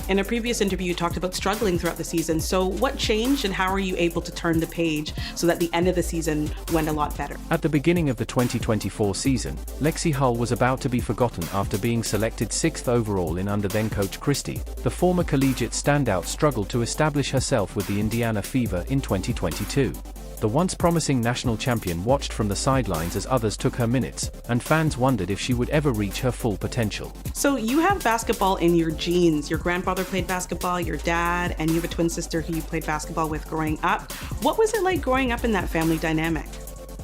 In a previous interview, you talked about struggling throughout the season. So what changed and how are you able to turn the page so that the end of the season went a lot better? At the beginning of the 2024 season, Lexie Hull was about to be forgotten after being selected 6th overall in under then-coach Christie. The former collegiate standout struggled to establish herself with the Indiana Fever in 2022. The once promising national champion watched from the sidelines as others took her minutes, and fans wondered if she would ever reach her full potential. So you have basketball in your genes. Your grandfather played basketball, your dad, and you have a twin sister who you played basketball with growing up. What was it like growing up in that family dynamic?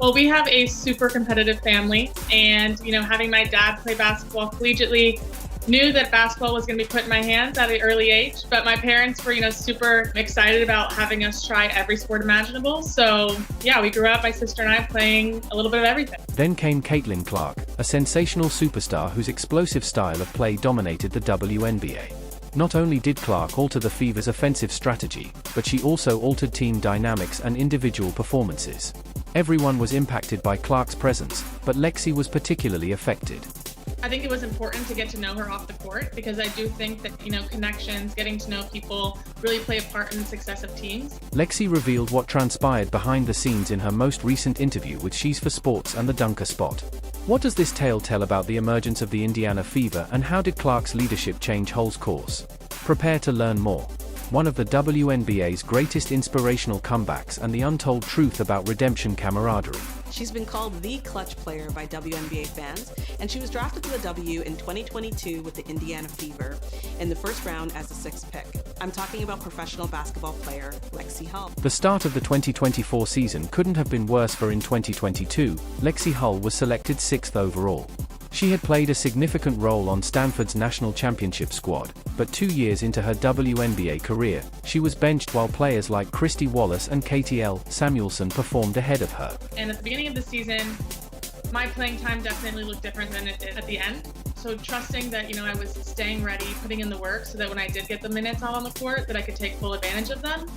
Well, we have a super competitive family, and having my dad play basketball collegiately, knew that basketball was going to be put in my hands at an early age, but my parents were, super excited about having us try every sport imaginable. So yeah, we grew up, my sister and I, playing a little bit of everything. Then came Caitlin Clark, a sensational superstar whose explosive style of play dominated the WNBA. Not only did Clark alter the Fever's offensive strategy, but she also altered team dynamics and individual performances. Everyone was impacted by Clark's presence, but Lexie was particularly affected. I think it was important to get to know her off the court because I do think that, connections, getting to know people really play a part in the success of teams. Lexie revealed what transpired behind the scenes in her most recent interview with She's for Sports and the Dunker Spot. What does this tale tell about the emergence of the Indiana Fever and how did Clark's leadership change Hull's course? Prepare to learn more. One of the WNBA's greatest inspirational comebacks and the untold truth about redemption camaraderie. She's been called the clutch player by WNBA fans, and she was drafted to the W in 2022 with the Indiana Fever in the first round as the 6th pick. I'm talking about professional basketball player Lexie Hull. The start of the 2024 season couldn't have been worse, for in 2022, Lexie Hull was selected 6th overall. She had played a significant role on Stanford's national championship squad, but 2 years into her WNBA career, she was benched while players like Christy Wallace and Katie L. Samuelson performed ahead of her. And at the beginning of the season, my playing time definitely looked different than it did at the end. So trusting that, I was staying ready, putting in the work so that when I did get the minutes out on the court, that I could take full advantage of them.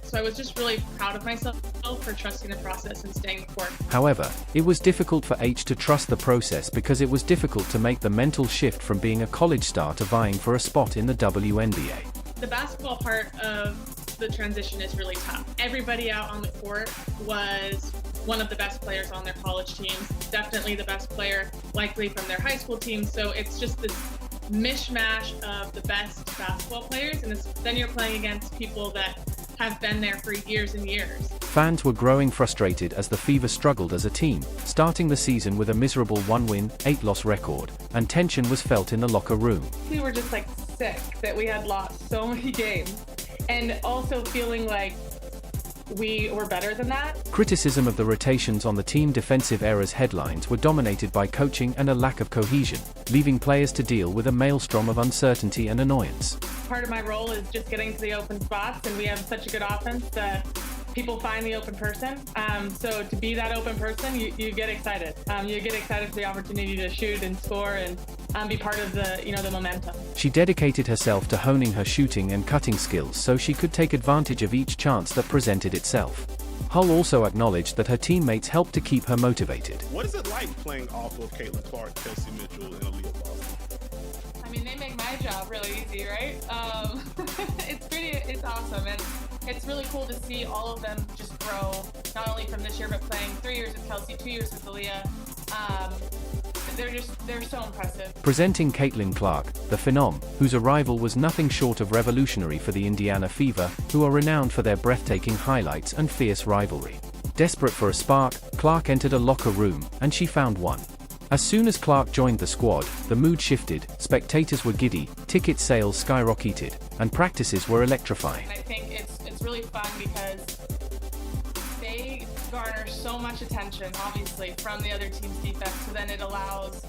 So I was just really proud of myself for trusting the process and staying the court. However, it was difficult for H to trust the process because it was difficult to make the mental shift from being a college star to vying for a spot in the WNBA. The basketball part of the transition is really tough. Everybody out on the court was one of the best players on their college teams, definitely the best player likely from their high school team. So it's just this mishmash of the best basketball players, and then you're playing against people that have been there for years and years. Fans were growing frustrated as the Fever struggled as a team, starting the season with a miserable 1-win, 8-loss record, and tension was felt in the locker room. We were just sick that we had lost so many games, and also feeling like we were better than that. Criticism of the rotations on the team defensive errors headlines were dominated by coaching and a lack of cohesion, leaving players to deal with a maelstrom of uncertainty and annoyance. Part of my role is just getting to the open spots, and we have such a good offense that people find the open person. So to be that open person, you get excited. You get excited for the opportunity to shoot and score and be part of the momentum. She dedicated herself to honing her shooting and cutting skills so she could take advantage of each chance that presented itself. Hull also acknowledged that her teammates helped to keep her motivated. What is it like playing off of Caitlin Clark, Kelsey Mitchell, and Aaliyah Boston? They make my job really easy, right? It's awesome, and it's really cool to see all of them just grow, not only from this year, but playing 3 years with Kelsey, 2 years with Aaliyah. They're so impressive. Presenting Caitlin Clark, the Phenom, whose arrival was nothing short of revolutionary for the Indiana Fever, who are renowned for their breathtaking highlights and fierce rivalry. Desperate for a spark, Clark entered a locker room, and she found one. As soon as Clark joined the squad, the mood shifted, spectators were giddy, ticket sales skyrocketed, and practices were electrifying. I think it's really fun because they garner so much attention, obviously, from the other team's defense, so then it allows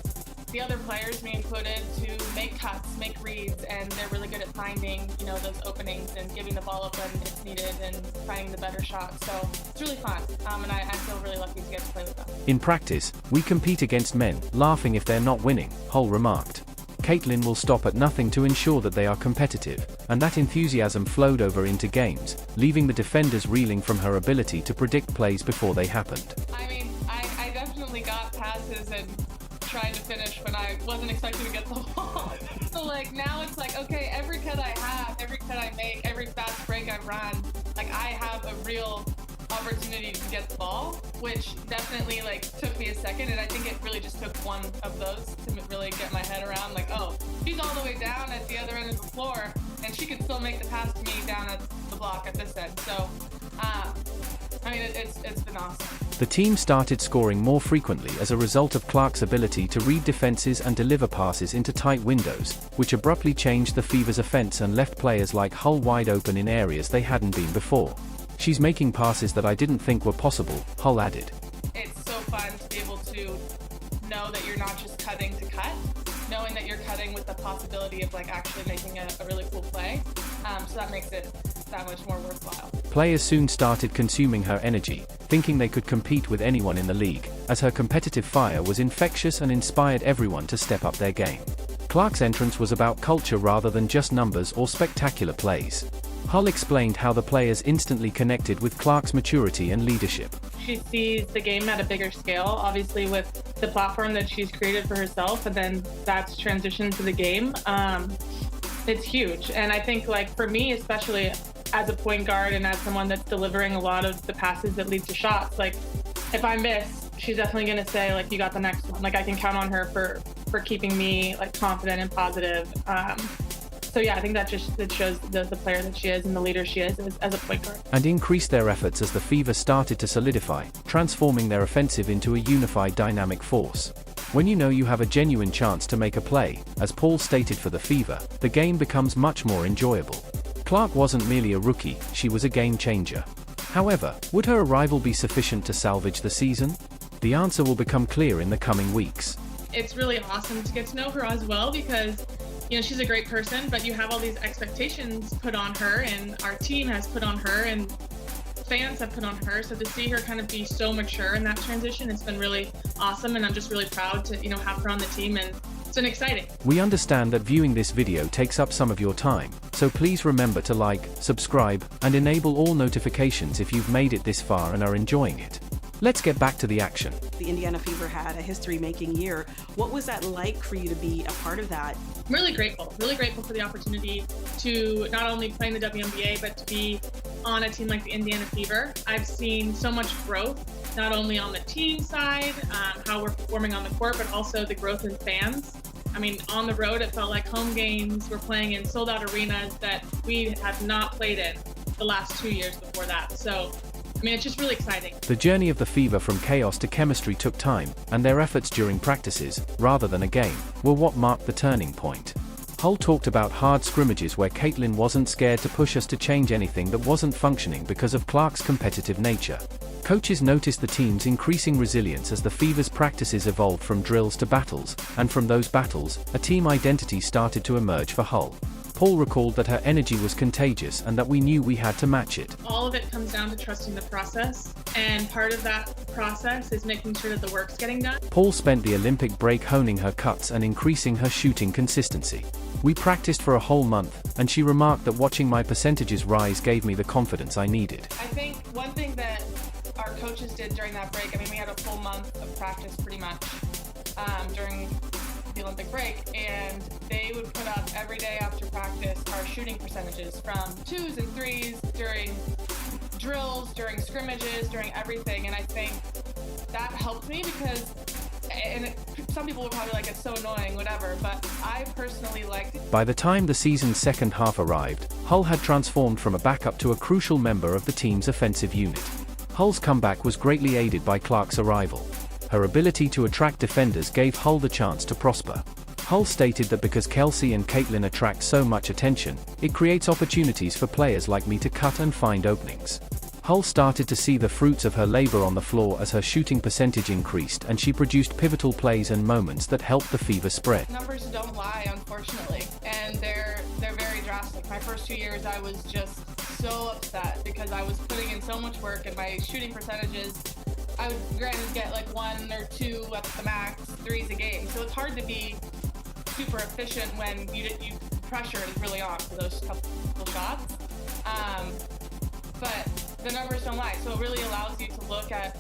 the other players, me included, to make cuts, make reads, and they're really good at finding, those openings and giving the ball up when it's needed and finding the better shot. So it's really fun, and I feel really lucky to get to play with them. In practice, we compete against men, laughing if they're not winning, Hull remarked. Caitlin will stop at nothing to ensure that they are competitive, and that enthusiasm flowed over into games, leaving the defenders reeling from her ability to predict plays before they happened. I definitely got passes and tried to finish when I wasn't expecting to get the ball. So now it's okay, every cut I have, run, like I have a real opportunity to get the ball, which definitely like took me a second, and I think it really just took one of those to really get my head around, like, oh, she's all the way down at the other end of the floor and she can still make the pass to me down at the block at this end. So I mean, it's been awesome. The team started scoring more frequently as a result of Clark's ability to read defenses and deliver passes into tight windows, which abruptly changed the Fever's offense and left players like Hull wide open in areas they hadn't been before. She's making passes that I didn't think were possible, Hull added. It's so fun to be able to know that you're not just cutting to cut, knowing that you're cutting with the possibility of like actually making a really cool play. So that makes it that much more worthwhile. Players soon started consuming her energy, thinking they could compete with anyone in the league, as her competitive fire was infectious and inspired everyone to step up their game. Clark's entrance was about culture rather than just numbers or spectacular plays. Hull explained how the players instantly connected with Clark's maturity and leadership. She sees the game at a bigger scale, obviously with the platform that she's created for herself, and then that's transitioned to the game. It's huge. And I think like for me, especially as a point guard and as someone that's delivering a lot of the passes that lead to shots, like if I miss, she's definitely going to say like, you got the next one. Like I can count on her for keeping me like confident and positive. So yeah, I think that shows the player that she is and the leader she is as a point guard. And increased their efforts as the Fever started to solidify, transforming their offensive into a unified dynamic force. When you know you have a genuine chance to make a play, as Paul stated for the Fever, the game becomes much more enjoyable. Clark wasn't merely a rookie, she was a game changer. However, would her arrival be sufficient to salvage the season? The answer will become clear in the coming weeks. It's really awesome to get to know her as well because, you know, she's a great person, but you have all these expectations put on her, and our team has put on her, and fans have put on her. So to see her kind of be so mature in that transition, it's been really awesome, and I'm just really proud to, you know, have her on the team, and it's been exciting. We understand that viewing this video takes up some of your time, so please remember to like, subscribe, and enable all notifications if you've made it this far and are enjoying it. Let's get back to the action. The Indiana Fever had a history-making year. What was that like for you to be a part of that? I'm really grateful for the opportunity to not only play in the WNBA, but to be on a team like the Indiana Fever. I've seen so much growth, not only on the team side, how we're performing on the court, but also the growth in fans. I mean, on the road, it felt like home games. We're playing in sold-out arenas that we have not played in the last 2 years before that. So, I mean, it's just really exciting. The journey of the Fever from chaos to chemistry took time, and their efforts during practices, rather than a game, were what marked the turning point. Hull talked about hard scrimmages where Caitlin wasn't scared to push us to change anything that wasn't functioning because of Clark's competitive nature. Coaches noticed the team's increasing resilience as the Fever's practices evolved from drills to battles, and from those battles, a team identity started to emerge for Hull. Paul recalled that her energy was contagious and that we knew we had to match it. All of it comes down to trusting the process, and part of that process is making sure that the work's getting done. Paul spent the Olympic break honing her cuts and increasing her shooting consistency. We practiced for a whole month, and she remarked that watching my percentages rise gave me the confidence I needed. I think one thing that our coaches did during that break, I mean, we had a full month of practice pretty much during the Olympic break, and they would put up every day after practice our shooting percentages from 2s and 3s during drills, during scrimmages, during everything. And I think that helped me because, some people would probably like it's so annoying, whatever, but I personally liked it. By the time the season's second half arrived, Hull had transformed from a backup to a crucial member of the team's offensive unit. Hull's comeback was greatly aided by Clark's arrival. Her ability to attract defenders gave Hull the chance to prosper. Hull stated that because Kelsey and Caitlin attract so much attention, it creates opportunities for players like me to cut and find openings. Hull started to see the fruits of her labor on the floor as her shooting percentage increased, and she produced pivotal plays and moments that helped the Fever spread. Numbers don't lie, unfortunately, and they're very drastic. My first 2 years, I was just so upset because I was putting in so much work, and my shooting percentages, I would granted get like 1 or 2 at the max, 3s a game. So it's hard to be super efficient when you pressure is really on for those couple shots. But the numbers don't lie. So it really allows you to look at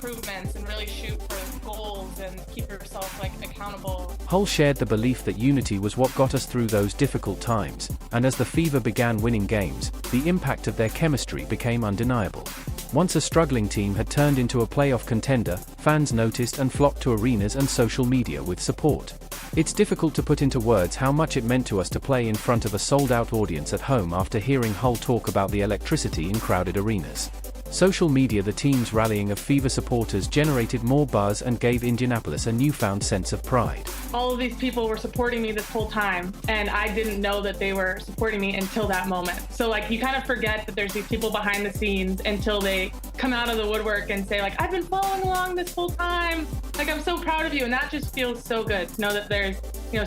improvements and really shoot for goals and keep yourself like accountable. Hull shared the belief that unity was what got us through those difficult times, and as the Fever began winning games, the impact of their chemistry became undeniable. Once a struggling team had turned into a playoff contender, fans noticed and flocked to arenas and social media with support. It's difficult to put into words how much it meant to us to play in front of a sold-out audience at home after hearing Hull talk about the electricity in crowded arenas. Social media, the team's rallying of Fever supporters generated more buzz and gave Indianapolis a newfound sense of pride. All of these people were supporting me this whole time, and I didn't know that they were supporting me until that moment. So like, you kind of forget that there's these people behind the scenes until they come out of the woodwork and say like, I've been following along this whole time. Like, I'm so proud of you. And that just feels so good to know that there's,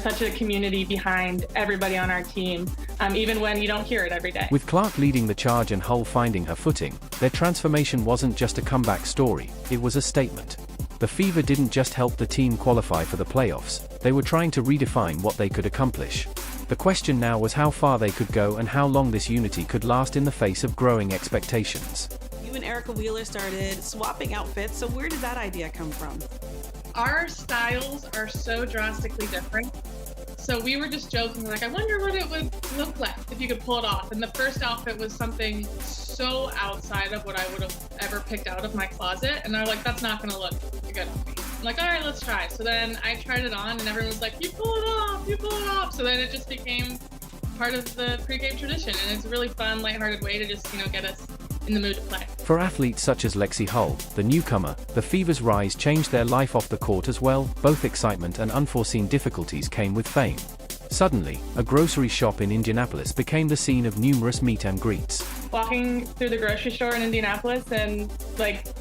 such a community behind everybody on our team, even when you don't hear it every day. With Clark leading the charge and Hull finding her footing, their transformation wasn't just a comeback story, it was a statement. The Fever didn't just help the team qualify for the playoffs, they were trying to redefine what they could accomplish. The question now was how far they could go and how long this unity could last in the face of growing expectations. You and Erica Wheeler started swapping outfits, so where did that idea come from? Our styles are so drastically different. So we were just joking, like, I wonder what it would look like if you could pull it off. And the first outfit was something so outside of what I would have ever picked out of my closet. And they're like, that's not going to look good on me. I'm like, all right, let's try. So then I tried it on and everyone was like, you pull it off, you pull it off. So then it just became part of the pregame tradition. And it's a really fun, lighthearted way to just, get us in the mood to play. For athletes such as Lexie Hull, the newcomer, the Fever's rise changed their life off the court as well. Both excitement and unforeseen difficulties came with fame. Suddenly, a grocery shop in Indianapolis became the scene of numerous meet and greets. Walking through the grocery store in Indianapolis and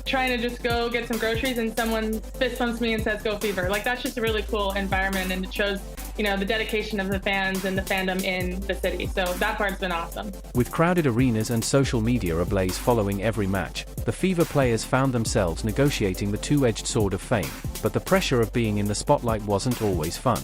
trying to just go get some groceries and someone fist bumps me and says, "Go Fever." That's just a really cool environment, and it shows, the dedication of the fans and the fandom in the city. So that part's been awesome. With crowded arenas and social media ablaze following every match, the Fever players found themselves negotiating the two-edged sword of fame, but the pressure of being in the spotlight wasn't always fun.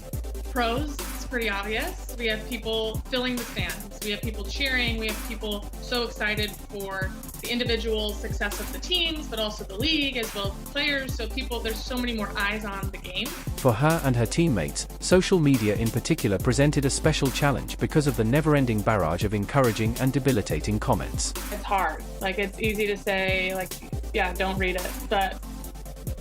Pros, it's pretty obvious. We have people filling the stands. We have people cheering. We have people so excited for the individual success of the teams, but also the league as well as the players. So there's so many more eyes on the game. For her and her teammates, social media in particular presented a special challenge because of the never-ending barrage of encouraging and debilitating comments. It's hard. It's easy to say, don't read it, but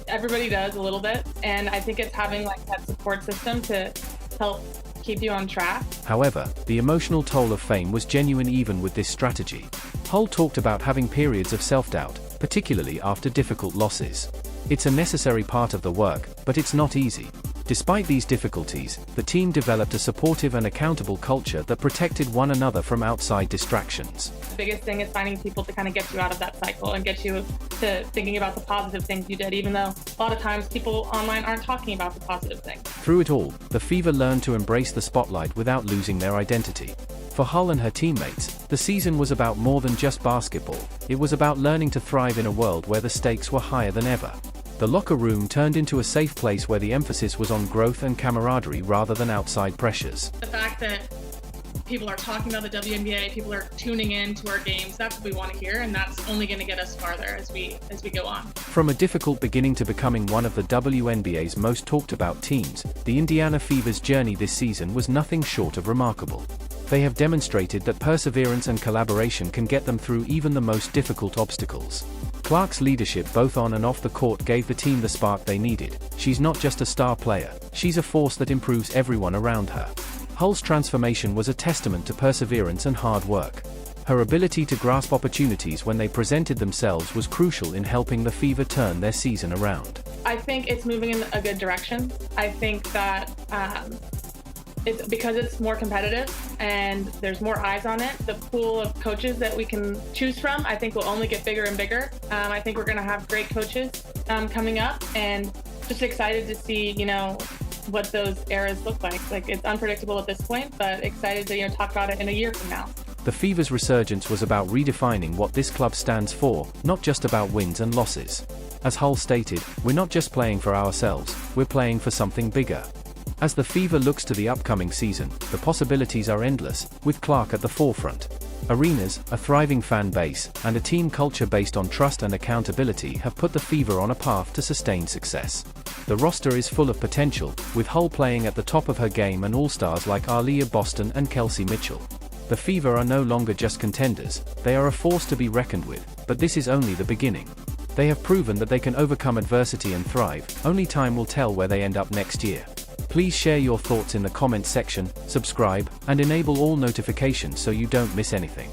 everybody does a little bit. And I think it's having that support system to help keep you on track. However, the emotional toll of fame was genuine even with this strategy. Hull talked about having periods of self-doubt, particularly after difficult losses. It's a necessary part of the work, but it's not easy. Despite these difficulties, the team developed a supportive and accountable culture that protected one another from outside distractions. The biggest thing is finding people to kind of get you out of that cycle and get you to thinking about the positive things you did, even though a lot of times people online aren't talking about the positive things. Through it all, the Fever learned to embrace the spotlight without losing their identity. For Hull and her teammates, the season was about more than just basketball. It was about learning to thrive in a world where the stakes were higher than ever. The locker room turned into a safe place where the emphasis was on growth and camaraderie rather than outside pressures. The fact that people are talking about the WNBA, people are tuning in to our games, that's what we want to hear, and that's only going to get us farther as we go on. From a difficult beginning to becoming one of the WNBA's most talked about teams, the Indiana Fever's journey this season was nothing short of remarkable. They have demonstrated that perseverance and collaboration can get them through even the most difficult obstacles. Clark's leadership both on and off the court gave the team the spark they needed. She's not just a star player, she's a force that improves everyone around her. Hull's transformation was a testament to perseverance and hard work. Her ability to grasp opportunities when they presented themselves was crucial in helping the Fever turn their season around. I think it's moving in a good direction. I think that it's because it's more competitive and there's more eyes on it. The pool of coaches that we can choose from, I think, will only get bigger and bigger. I think we're going to have great coaches coming up, and just excited to see, what those eras look like. It's unpredictable at this point, but excited to talk about it in a year from now. The Fever's resurgence was about redefining what this club stands for, not just about wins and losses. As Hull stated, we're not just playing for ourselves, we're playing for something bigger. As the Fever looks to the upcoming season, the possibilities are endless, with Clark at the forefront. Arenas, a thriving fan base, and a team culture based on trust and accountability have put the Fever on a path to sustained success. The roster is full of potential, with Hull playing at the top of her game and all-stars like Aaliyah Boston and Kelsey Mitchell. The Fever are no longer just contenders, they are a force to be reckoned with, but this is only the beginning. They have proven that they can overcome adversity and thrive, only time will tell where they end up next year. Please share your thoughts in the comments section, subscribe, and enable all notifications so you don't miss anything.